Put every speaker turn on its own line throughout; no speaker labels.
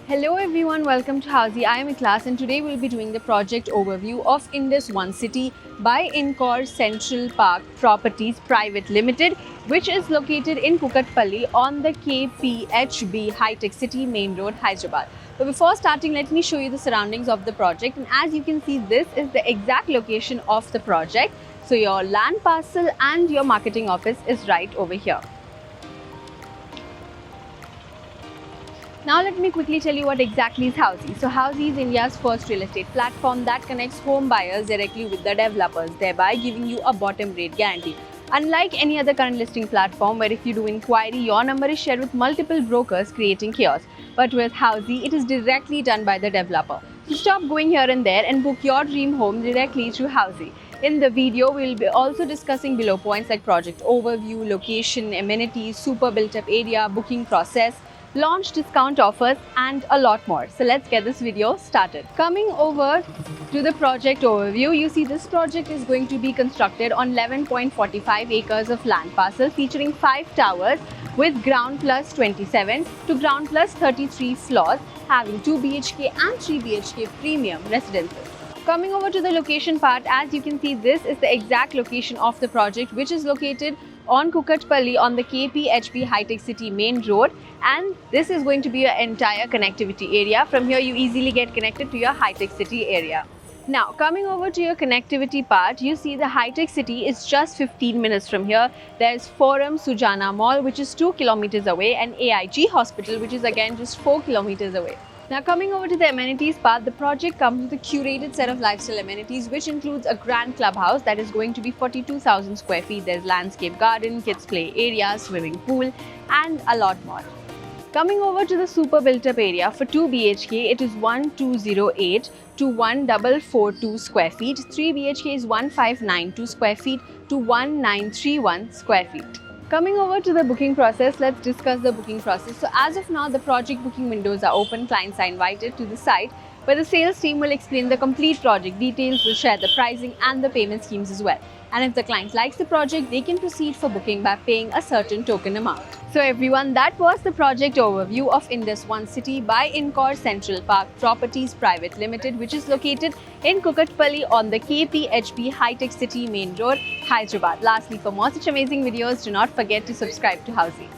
Hello everyone, welcome to Housey. I am Ikhlas and today we'll be doing the project overview of Indus One City by Incor Central Park Properties Private Limited, which is located in Kukatpalli on the KPHB High Tech City Main Road, Hyderabad. But before starting, let me show you the surroundings of the project, and as you can see, this is the exact location of the project. So your land parcel and your marketing office is right over here. Now let me quickly tell you what exactly is Housey. So Housey is India's first real estate platform that connects home buyers directly with the developers, thereby giving you a bottom rate guarantee. Unlike any other current listing platform where if you do inquiry, your number is shared with multiple brokers creating chaos. But with Housey, it is directly done by the developer. So stop going here and there and book your dream home directly through Housey. In the video, we will be also discussing below points like project overview, location, amenities, super built up area, booking process, launch discount offers and a lot more. So let's get this video started. Coming over to the project overview, you see this project is going to be constructed on 11.45 acres of land parcel featuring 5 towers with ground plus 27 to ground plus 33 floors, having 2 BHK and 3 BHK premium residences. Coming over to the location part, as you can see, this is the exact location of the project, which is located on Kukatpalli on the KPHB High Tech City Main Road, and this is going to be your entire connectivity area. From here you easily get connected to your High Tech City area. Now coming over to your connectivity part, you see the High Tech City is just 15 minutes from here. There's Forum Sujana Mall, which is 2 kilometers away, and AIG Hospital, which is again just 4 kilometers away. Now coming over to the amenities part, the project comes with a curated set of lifestyle amenities which includes a grand clubhouse that is going to be 42,000 square feet. There's landscape garden, kids play area, swimming pool and a lot more. Coming over to the super built up area, for 2 BHK it is 1208 to 1442 square feet, 3 BHK is 1592 square feet to 1931 square feet. Coming over to the booking process, let's discuss the booking process. So as of now, the project booking windows are open. Clients are invited to the site where the sales team will explain the complete project details, will share the pricing and the payment schemes as well. And if the client likes the project, they can proceed for booking by paying a certain token amount. So everyone, that was the project overview of Indus One City by Incor Central Park Properties Private Limited, which is located in Kukatpalli on the KPHB High Tech City Main Road, Hyderabad. Lastly, for more such amazing videos, do not forget to subscribe to Housey.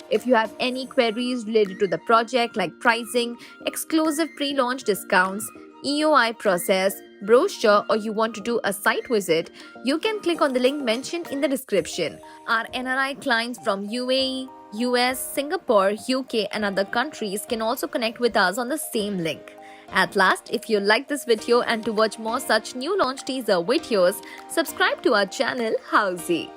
If you have any queries related to the project like pricing, exclusive pre-launch discounts, EOI process, brochure, or you want to do a site visit, you can click on the link mentioned in the description. Our NRI clients from UAE, US, Singapore, UK and other countries can also connect with us on the same link. At last, if you like this video and to watch more such new launch teaser videos, subscribe to our channel Housey.